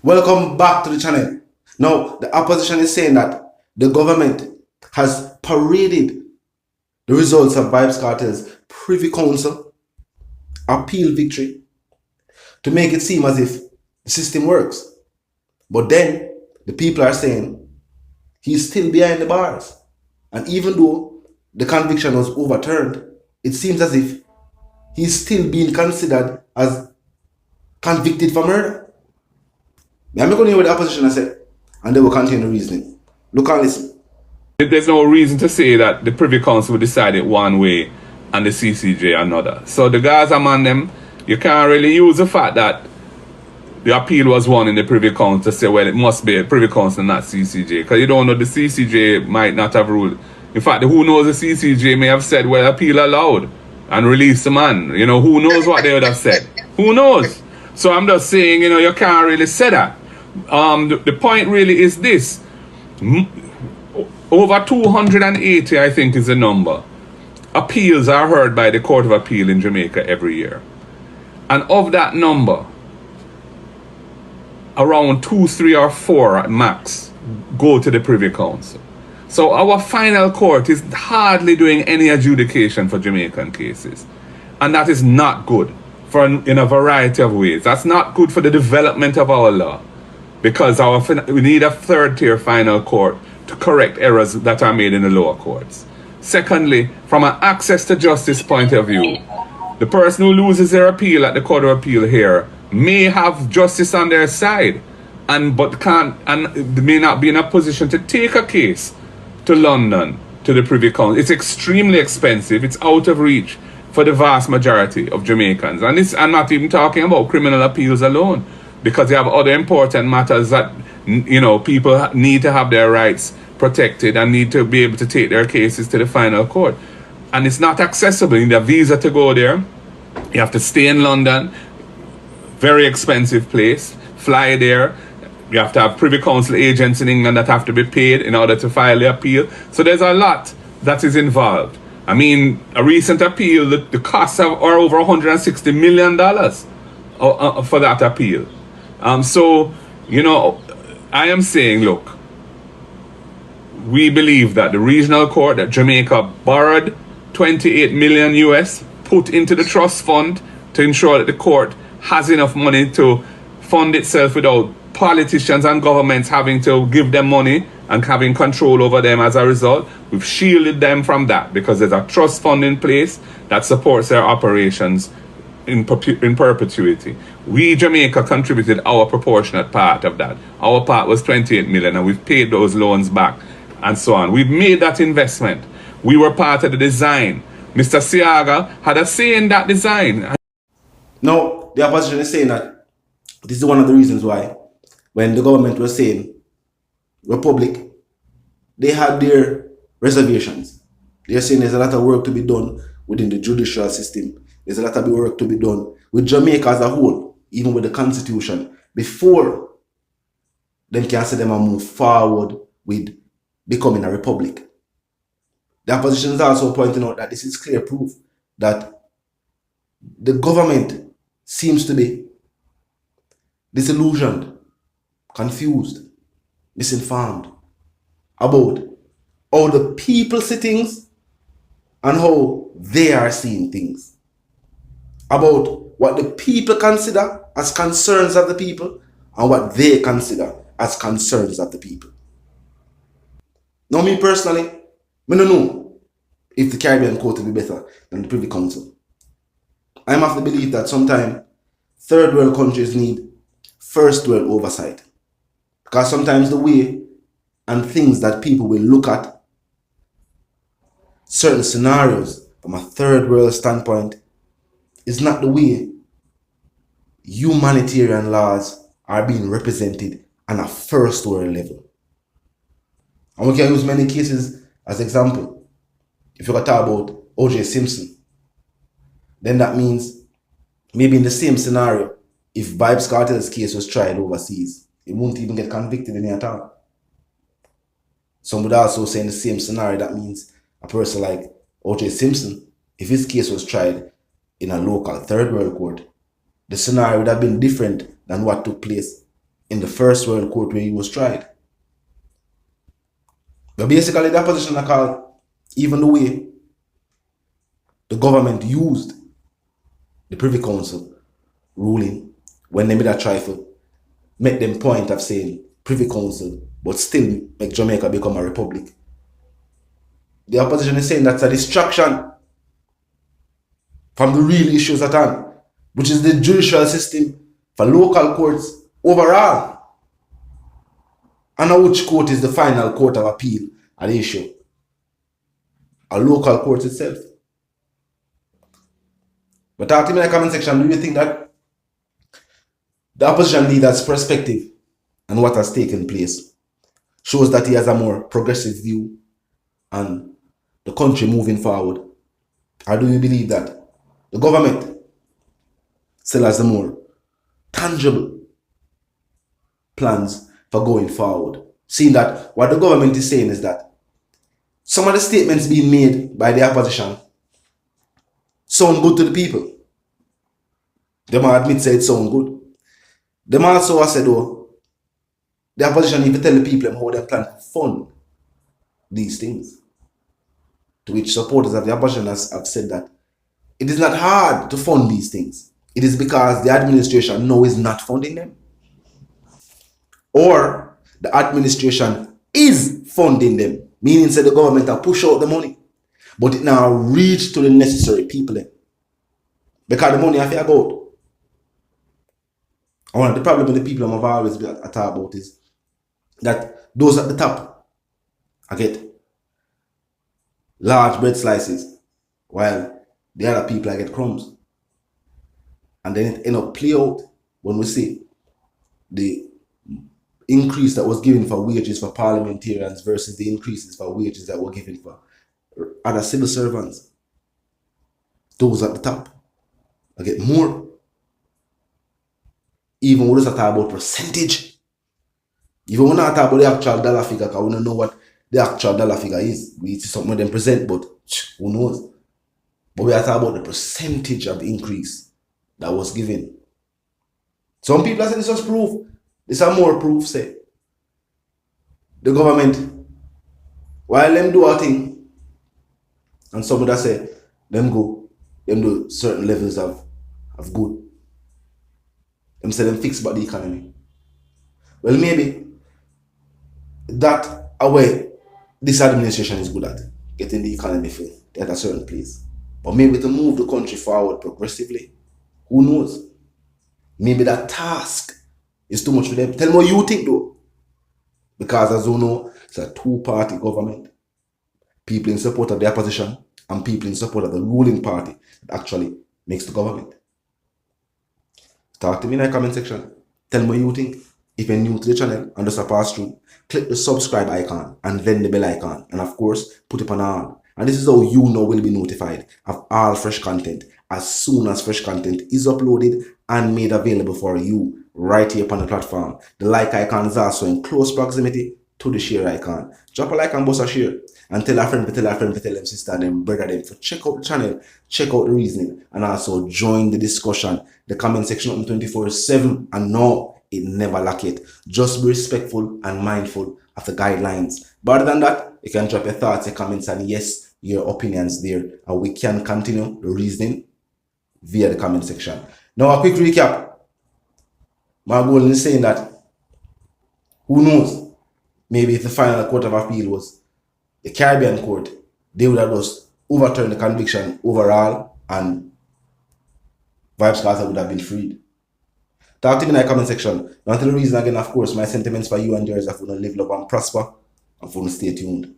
Welcome back to the channel. Now, the opposition is saying that the government has paraded the results of Vybz Kartel's Privy Council appeal victory to make it seem as if the system works. But then, the people are saying he's still behind the bars. And even though the conviction was overturned, it seems as if he's still being considered as convicted for murder. I'm not going to hear what the opposition has said, and they will continue reasoning. Look and listen. There's no reason to say that the Privy Council will decide it one way and the CCJ another. So the guys among them, you can't really use the fact that the appeal was won in the Privy Council to say, well, it must be a Privy Council, not CCJ. Because you don't know, the CCJ might not have ruled. In fact, who knows, the CCJ may have said, well, appeal allowed and release the man. You know, who knows what they would have said? Who knows? So I'm just saying, you know, you can't really say that. The point really is this. Over 280, I think, is the number. Appeals are heard by the Court of Appeal in Jamaica every year. And of that number, around 2, 3, or 4 at max go to the Privy Council. So our final court is hardly doing any adjudication for Jamaican cases. And that is not good in a variety of ways. That's not good for the development of our law, because we need a third-tier final court to correct errors that are made in the lower courts. Secondly, from an access to justice point of view, the person who loses their appeal at the Court of Appeal here may have justice on their side, but may not be in a position to take a case to London, to the Privy Council. It's extremely expensive. It's out of reach for the vast majority of Jamaicans. And I'm not even talking about criminal appeals alone, because you have other important matters that, you know, people need to have their rights protected and need to be able to take their cases to the final court. And it's not accessible. You need a visa to go there. You have to stay in London. Very expensive place. Fly there. You have to have Privy Council agents in England that have to be paid in order to file the appeal. So there's a lot that is involved. I mean, a recent appeal, the costs are over $160 million for that appeal. So, you know, I am saying, look, we believe that the regional court that Jamaica borrowed 28 million US, put into the trust fund to ensure that the court has enough money to fund itself without politicians and governments having to give them money and having control over them as a result. We've shielded them from that because there's a trust fund in place that supports their operations in perpetuity. We, Jamaica, contributed our proportionate part of that. Our part was 28 million, and we've paid those loans back and so on. We've made that investment. We were part of the design. Mr. Siaga had a say in that design. Now, the opposition is saying that this is one of the reasons why, when the government was saying Republic, they had their reservations. They're saying there's a lot of work to be done within the judicial system. There's a lot of work to be done with Jamaica as a whole, even with the Constitution, before them can say them and move forward with becoming a republic. The opposition is also pointing out that this is clear proof that the government seems to be disillusioned, confused, misinformed about how the people see things and how they are seeing things, about what the people consider as concerns of the people and what they consider as concerns of the people. Now, me personally, I don't know if the Caribbean court will be better than the Privy Council. I'm of the belief that sometimes third world countries need first world oversight, because sometimes the way and things that people will look at certain scenarios from a third world standpoint is not the way humanitarian laws are being represented on a first world level. And we can use many cases as example. If you talk about O.J. Simpson, then that means maybe in the same scenario, if Vybz Kartel's case was tried overseas, he won't even get convicted in at all. Some would also say in the same scenario, that means a person like O.J. Simpson, if his case was tried in a local third world court, the scenario would have been different than what took place in the first world court where he was tried. But basically the opposition are called, even the way the government used the Privy Council ruling when they made a try to make them point of saying Privy Council, but still make Jamaica become a republic. The opposition is saying that's a distraction from the real issues at hand, which is the judicial system for local courts overall. And which court is the final court of appeal at the issue? A local court itself. But talk to me in the comment section, do you think that the opposition leader's perspective and what has taken place shows that he has a more progressive view on the country moving forward? Or do you believe that the government still has the more tangible plans for going forward? Seeing that what the government is saying is that some of the statements being made by the opposition sound good to the people. They might admit say it sound good. They might also said though, the opposition need to tell the people how they plan to fund these things. To which supporters of the opposition have said that it is not hard to fund these things. It is because the administration now is not funding them. Or the administration is funding them, meaning that the government will push out the money, but it now reach to the necessary people. Because the money have to go out. And one of the problems the people have always been talk about is that those at the top I get large bread slices, while the other people I get crumbs. And then it end up play out when we see the increase that was given for wages for parliamentarians versus the increases for wages that were given for other civil servants. Those at the top I get more. Even when we talk about percentage, even when we talk about the actual dollar figure, because we don't know what the actual dollar figure is. We see something them present, but who knows? But we are talking about the percentage of the increase that was given. Some people are saying this is proof. This are more proof, say. The government, while them do a thing, and some that say, them do certain levels of good. Them say them fix about the economy. Well, maybe that away this administration is good at getting the economy at a certain place. But maybe to move the country forward progressively, who knows? Maybe that task is too much for them. Tell me what you think though. Because as you know, it's a two-party government. People in support of the opposition and people in support of the ruling party that actually makes the government. Talk to me in the comment section. Tell me what you think. If you're new to the channel and just a pass through, click the subscribe icon and then the bell icon. And of course, put it on all. And this is how you know will be notified of all fresh content as soon as fresh content is uploaded and made available for you right here upon the platform. The like icon is also in close proximity to the share icon. Drop a like and bust a share. And tell a friend to tell a friend to tell them sister and them brother them to check out the channel, check out the reasoning, and also join the discussion. The comment section open 24/7, and no, it never lack it. Just be respectful and mindful of the guidelines. But other than that, you can drop your thoughts, your comments, and yes, your opinions there, and we can continue the reasoning via the comment section. Now a quick recap. My goal is saying that who knows, maybe if the final court of appeal was the Caribbean court, they would have just overturned the conviction overall and Vybz Kartel would have been freed. Talk to me in the comment section. Now, until the reason again, of course, my sentiments for you and yours are for to live, love, and prosper, and for to stay tuned.